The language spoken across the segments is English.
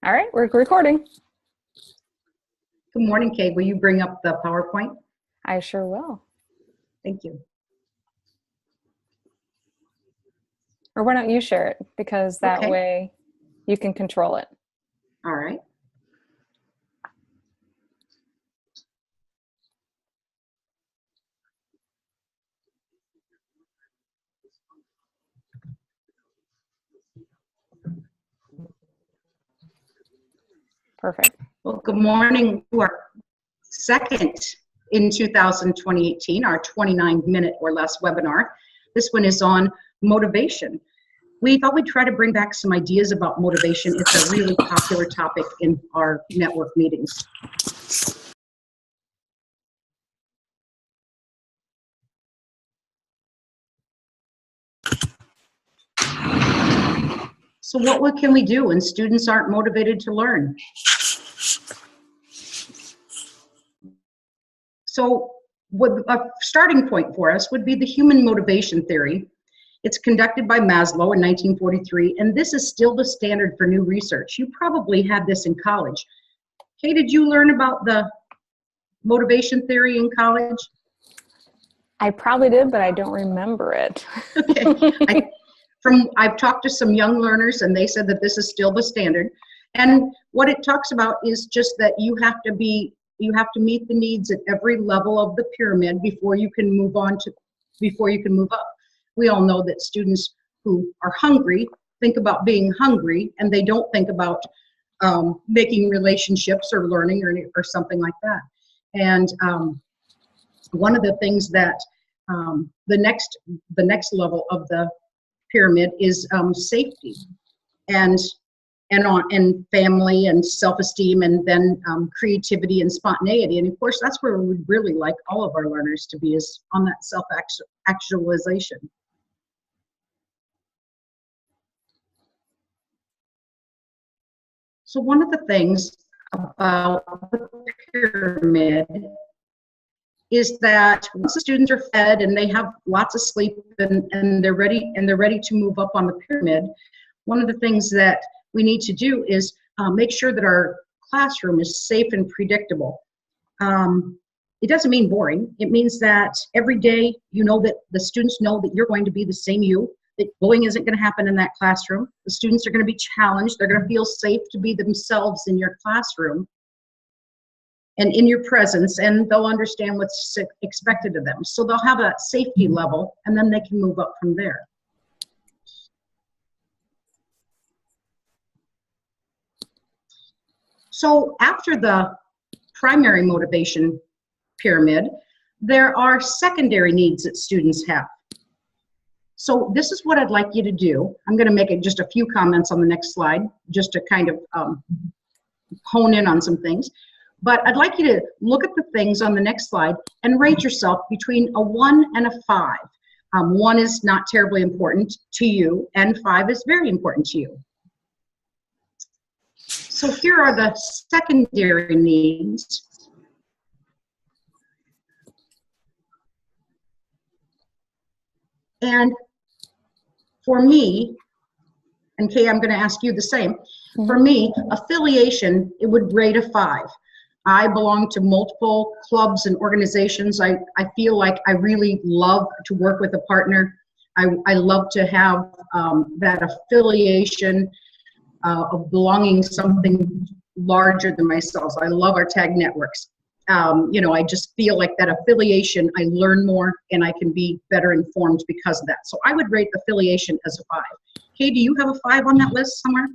All right, we're recording. Good morning, Kate. Will you bring up the PowerPoint? I sure will. Thank you. Or why don't you share it? Because that way you can control it. All right. Perfect. Well, good morning to our second in 2018, our 29-minute or less webinar. This one is on motivation. We thought we'd try to bring back some ideas about motivation. It's a really popular topic in our network meetings. So what can we do when students aren't motivated to learn? So a starting point for us would be the human motivation theory. It's conducted by Maslow in 1943, and this is still the standard for new research. You probably had this in college. Kay, did you learn about the motivation theory in college? I probably did, but I don't remember it. Okay. I've talked to some young learners, and they said that this is still the standard. And what it talks about is just that you have to meet the needs at every level of the pyramid before you can move up. We all know that students who are hungry think about being hungry, and they don't think about making relationships or learning or something like that. And one of the things that the next level of the pyramid is safety and family and self-esteem, and then creativity and spontaneity. And of course, that's where we would really like all of our learners to be, is on that self-actualization. So one of the things about the pyramid is that once the students are fed and they have lots of sleep and they're ready to move up on the pyramid, one of the things that we need to do is make sure that our classroom is safe and predictable. It doesn't mean boring. It means that every day you know that the students know that you're going to be the same you, that bullying isn't going to happen in that classroom. The students are going to be challenged. They're going to feel safe to be themselves in your classroom and in your presence, and they'll understand what's expected of them. So they'll have a safety level, and then they can move up from there. So after the primary motivation pyramid, there are secondary needs that students have. So this is what I'd like you to do. I'm going to make it just a few comments on the next slide, just to kind of hone in on some things. But I'd like you to look at the things on the next slide and rate yourself between a 1 and a 5. 1 is not terribly important to you, and 5 is very important to you. So here are the secondary needs. And for me, and Kay, I'm going to ask you the same. For me, affiliation, it would rate a 5. I belong to multiple clubs and organizations. I feel like I really love to work with a partner. I love to have that affiliation of belonging to something larger than myself. I love our tag networks. I just feel like that affiliation, I learn more and I can be better informed because of that. So I would rate affiliation as a 5. Kay, do you have a 5 on that list somewhere?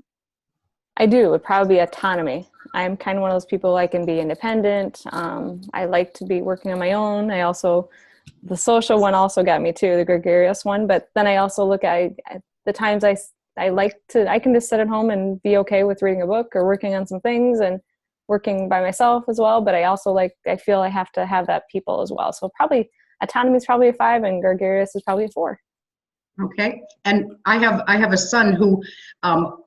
I do. It would probably be autonomy. I'm kind of one of those people, I can be independent. I like to be working on my own. The social one also got me too, the gregarious one. But then I also look at the times I can just sit at home and be okay with reading a book or working on some things and working by myself as well. But I feel I have to have that people as well. So probably autonomy is probably a 5 and gregarious is probably a 4. Okay, and I have a son who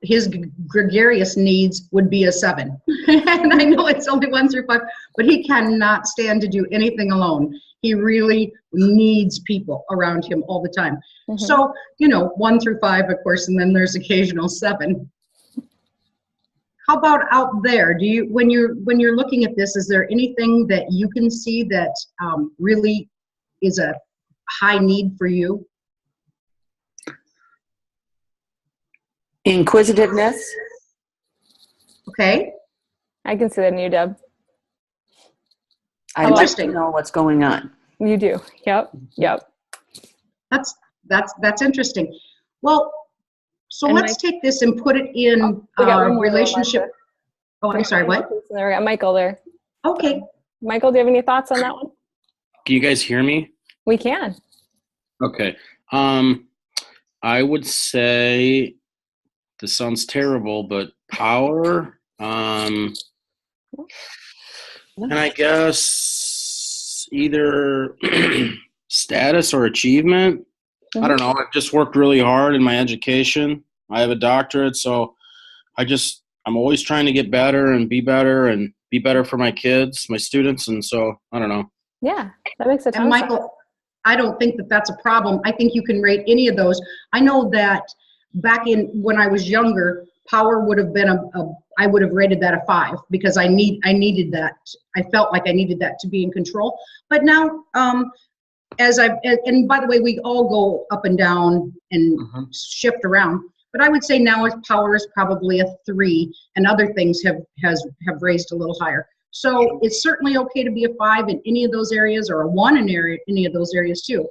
his gregarious needs would be a 7, and I know it's only 1 through 5, but he cannot stand to do anything alone. He really needs people around him all the time. So 1 through 5, of course, and then there's occasional 7. How about out there? Do you, when you're looking at this, is there anything that you can see that really is a high need for you? Inquisitiveness. Okay. I can see that in you, Deb. I like to know what's going on. You do. Yep. That's interesting. Well, so And let's take this and put it in we got one more relationship. Marcia. Oh, I'm sorry, what? There, we got Michael there. Okay. Michael, do you have any thoughts on that one? Can you guys hear me? We can. Okay. I would say, this sounds terrible, but power, and I guess either status or achievement. I don't know. I've just worked really hard in my education. I have a doctorate, so I'm always trying to get better and be better for my kids, my students, and so I don't know. Yeah, that makes a ton And of sense. Michael, I don't think that that's a problem. I think you can rate any of those. I know that back when I was younger, power would have been I would have rated that a 5 because I needed that. I felt like I needed that to be in control. But now, and by the way, we all go up and down and shift around. But I would say now power is probably a 3, and other things have raised a little higher. So it's certainly okay to be a 5 in any of those areas, or a 1 in any of those areas too.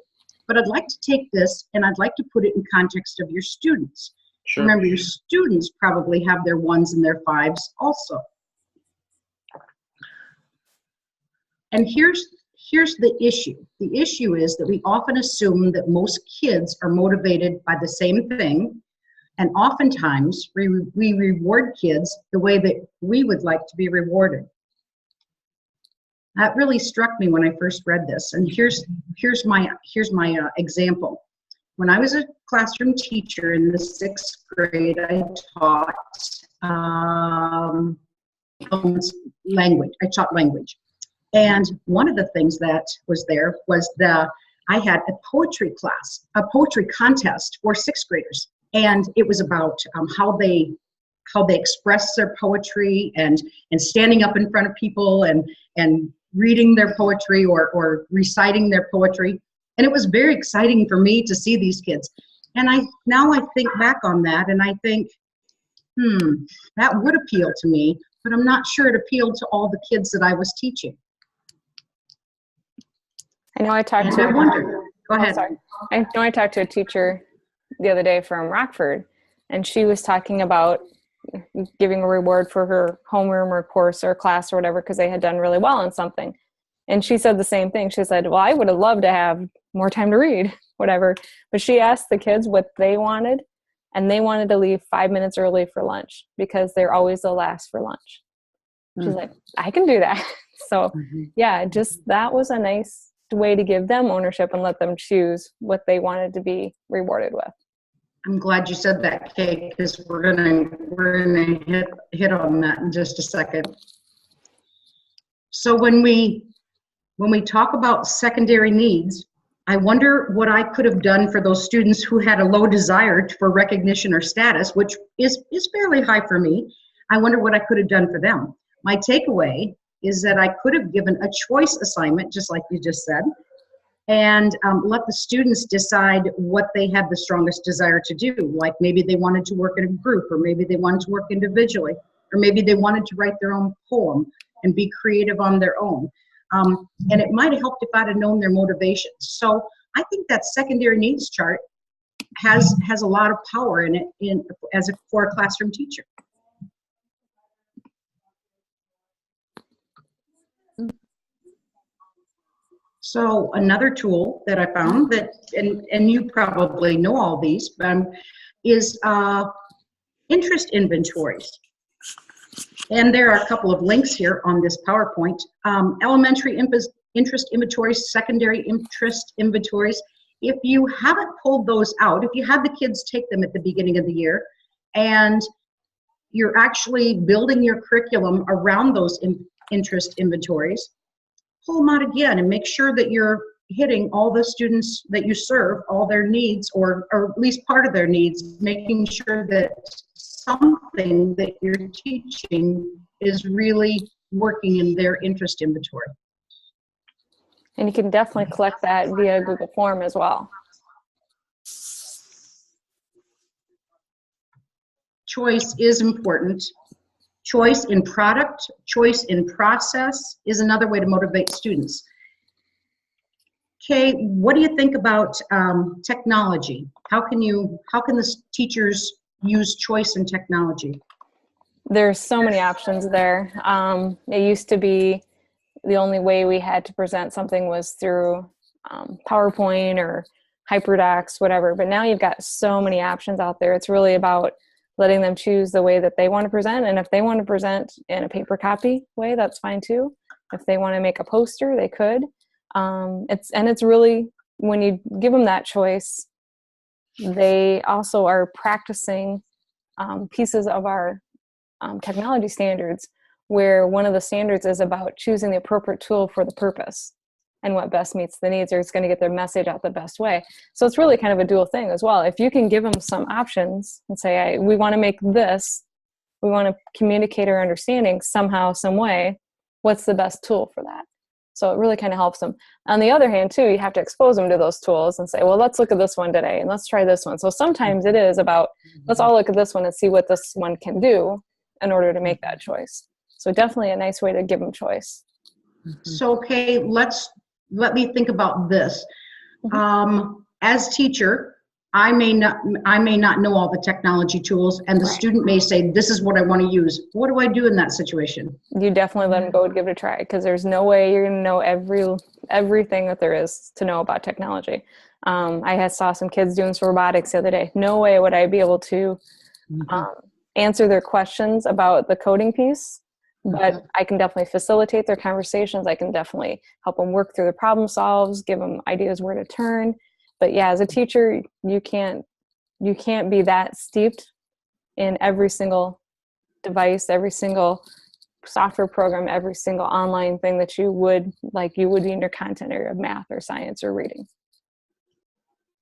But I'd like to take this and I'd like to put it in context of your students. Sure. Remember, your students probably have their 1s and their 5s also. And here's the issue. The issue is that we often assume that most kids are motivated by the same thing. And oftentimes we reward kids the way that we would like to be rewarded. That really struck me when I first read this. And here's my example. When I was a classroom teacher in the 6th grade, I taught language. I taught language. And one of the things that was there was I had a poetry class, a poetry contest for 6th graders. And it was about how they express their poetry and standing up in front of people and reading their poetry or reciting their poetry. And it was very exciting for me to see these kids. And now I think back on that and I think, that would appeal to me, but I'm not sure it appealed to all the kids that I was teaching. I know I talked to. I wonder. Go ahead. Sorry. I know I talked to a teacher the other day from Rockford, and she was talking about giving a reward for her homeroom or course or class or whatever because they had done really well on something. And she said the same thing. She said, well, I would have loved to have more time to read, whatever. But she asked the kids what they wanted, and they wanted to leave 5 minutes early for lunch because they're always the last for lunch. She's like, I can do that. So yeah, just that was a nice way to give them ownership and let them choose what they wanted to be rewarded with. I'm glad you said that, Kate, because we're gonna hit on that in just a second. So when we talk about secondary needs, I wonder what I could have done for those students who had a low desire for recognition or status, which is fairly high for me. I wonder what I could have done for them. My takeaway is that I could have given a choice assignment, just like you just said, and let the students decide what they had the strongest desire to do. Like maybe they wanted to work in a group, or maybe they wanted to work individually, or maybe they wanted to write their own poem and be creative on their own. And it might have helped if I'd have known their motivations. So I think that secondary needs chart has a lot of power in it for a classroom teacher. So another tool that I found that, and you probably know all these, is interest inventories. And there are a couple of links here on this PowerPoint. Elementary interest inventories, secondary interest inventories. If you haven't pulled those out, if you had the kids take them at the beginning of the year, and you're actually building your curriculum around those interest inventories, pull them out again and make sure that you're hitting all the students that you serve, all their needs, or at least part of their needs, making sure that something that you're teaching is really working in their interest inventory. And you can definitely collect that via Google Form as well. Choice is important. Choice in product, choice in process is another way to motivate students. Kay, what do you think about technology? How can the teachers use choice in technology? There's so many options there. It used to be the only way we had to present something was through PowerPoint or HyperDocs, whatever. But now you've got so many options out there. It's really about letting them choose the way that they want to present. And if they want to present in a paper copy way, that's fine too. If they want to make a poster, they could. It's really, when you give them that choice, they also are practicing pieces of our technology standards, where one of the standards is about choosing the appropriate tool for the purpose and what best meets the needs, or it's going to get their message out the best way. So it's really kind of a dual thing as well. If you can give them some options and say, we want to make this, we want to communicate our understanding somehow, some way, what's the best tool for that? So it really kind of helps them. On the other hand, too, you have to expose them to those tools and say, well, let's look at this one today and let's try this one. So sometimes it is about, let's all look at this one and see what this one can do in order to make that choice. So definitely a nice way to give them choice. So, okay, let me think about this. As teacher, I may not know all the technology tools, and the student may say, this is what I want to use. What do I do in that situation? You definitely let them go and give it a try, because there's no way you're going to know everything that there is to know about technology. I saw some kids doing some robotics the other day. No way would I be able to answer their questions about the coding piece, but I can definitely facilitate their conversations. I can definitely help them work through the problem solves, give them ideas where to turn. But yeah, as a teacher, you can't be that steeped in every single device, every single software program, every single online thing that you would be in your content area of math or science or reading.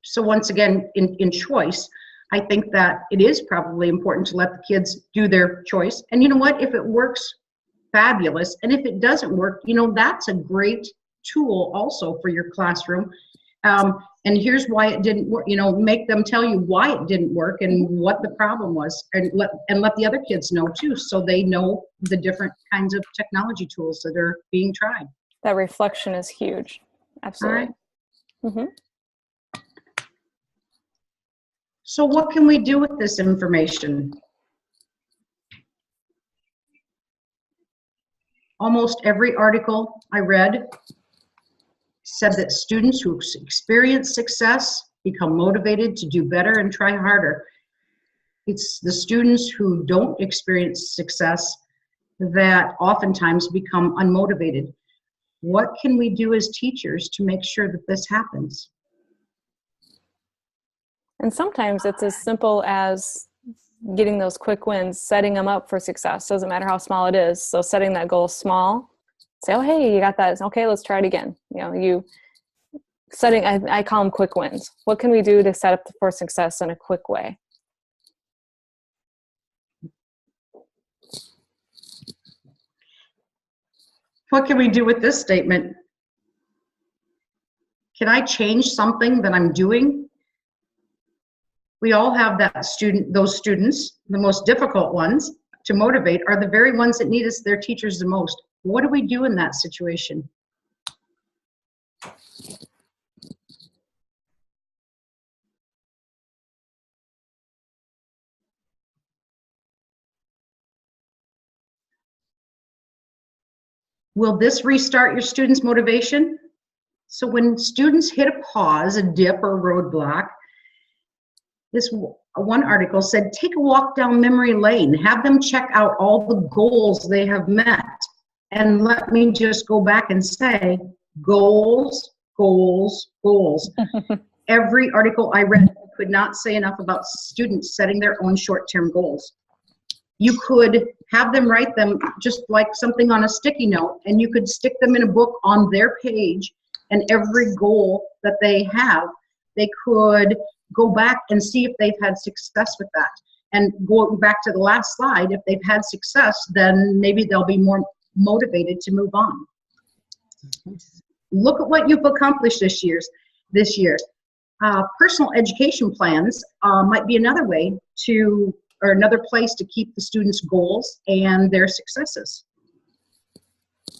So once again, in choice, I think that it is probably important to let the kids do their choice. And you know what? If it works, fabulous. And if it doesn't work, that's a great tool also for your classroom. And here's why it didn't work. Make them tell you why it didn't work and what the problem was, and let the other kids know too, so they know the different kinds of technology tools that are being tried. That reflection is huge. Absolutely. All right. So what can we do with this information? Almost every article I read said that students who experience success become motivated to do better and try harder. It's the students who don't experience success that oftentimes become unmotivated. What can we do as teachers to make sure that this happens? And sometimes it's as simple as getting those quick wins, setting them up for success. Doesn't matter how small it is. So setting that goal small, say, oh, hey, you got that. Okay, let's try it again. I call them quick wins. What can we do to set up for success in a quick way? What can we do with this statement? Can I change something that I'm doing? We all have those students, the most difficult ones to motivate are the very ones that need their teachers the most. What do we do in that situation? Will this restart your students' motivation? So when students hit a pause, a dip, or a roadblock, this one article said, take a walk down memory lane, have them check out all the goals they have met. And let me just go back and say, goals, goals, goals. Every article I read could not say enough about students setting their own short-term goals. You could have them write them just like something on a sticky note, and you could stick them in a book on their page, and every goal that they have, they could go back and see if they've had success with that. And going back to the last slide, if they've had success, then maybe they'll be more motivated to move on. Look at what you've accomplished this year. Personal education plans might be another way to, or another place to keep the students' goals and their successes.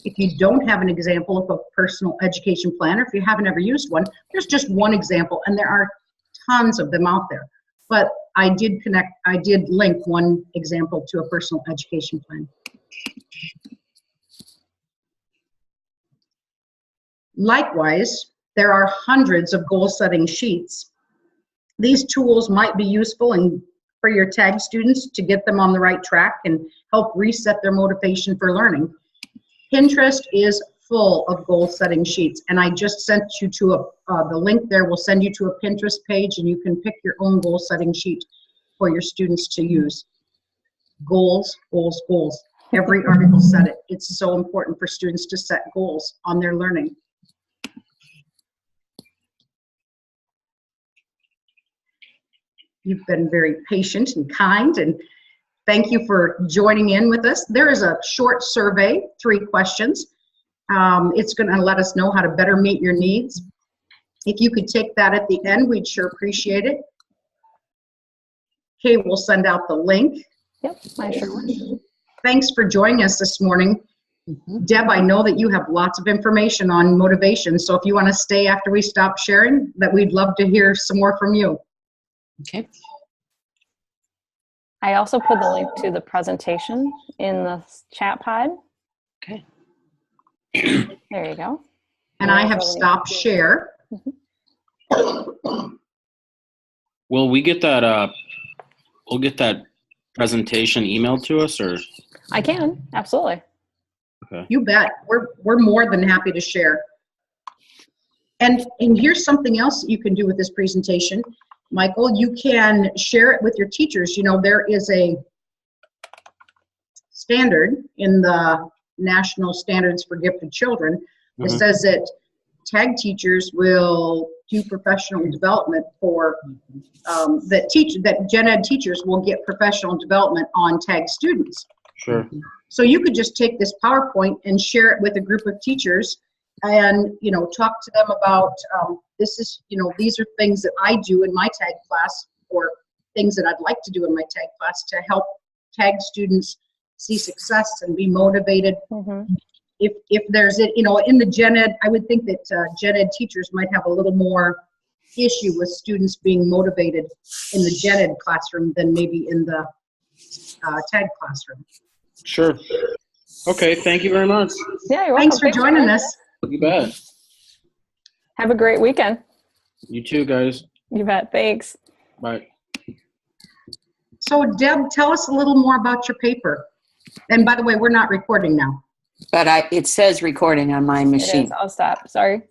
If you don't have an example of a personal education plan, or if you haven't ever used one, there's just one example, and there are tons of them out there. But I did link one example to a personal education plan. Likewise, there are hundreds of goal-setting sheets. These tools might be useful for your TAG students to get them on the right track and help reset their motivation for learning. Pinterest is full of goal-setting sheets, and I just sent you to the link there will send you to a Pinterest page, and you can pick your own goal-setting sheet for your students to use. Goals, goals, goals. Every article said it. It's so important for students to set goals on their learning. You've been very patient and kind, and thank you for joining in with us. There is a short survey, 3 questions. It's going to let us know how to better meet your needs. If you could take that at the end, we'd sure appreciate it. Kay will send out the link. Yep, I sure will. Thanks for joining us this morning. Deb, I know that you have lots of information on motivation, so if you want to stay after we stop sharing, that we'd love to hear some more from you. Okay. I also put the link to the presentation in the chat pod. Okay. There you go. And I have stopped share. Will we get that? We'll get that presentation emailed to us, or? I can, absolutely. Okay. You bet. We're more than happy to share. And here's something else that you can do with this presentation, Michael. You can share it with your teachers. You know, there is a standard in the National Standards for Gifted Children that says that TAG teachers will do professional development for that gen ed teachers will get professional development on TAG students. Sure. So you could just take this PowerPoint and share it with a group of teachers, and talk to them about these are things that I do in my TAG class, or things that I'd like to do in my TAG class to help TAG students see success and be motivated. If there's in the gen ed, I would think that gen ed teachers might have a little more issue with students being motivated in the gen ed classroom than maybe in the TAG classroom. Sure. Okay, thank you very much. Yeah, you're welcome. Thanks for joining us. You bet. Have a great weekend. You too, guys. You bet. Thanks. Bye. So Deb, tell us a little more about your paper. And by the way, we're not recording now. But it says recording on my It machine. is. I'll stop. Sorry.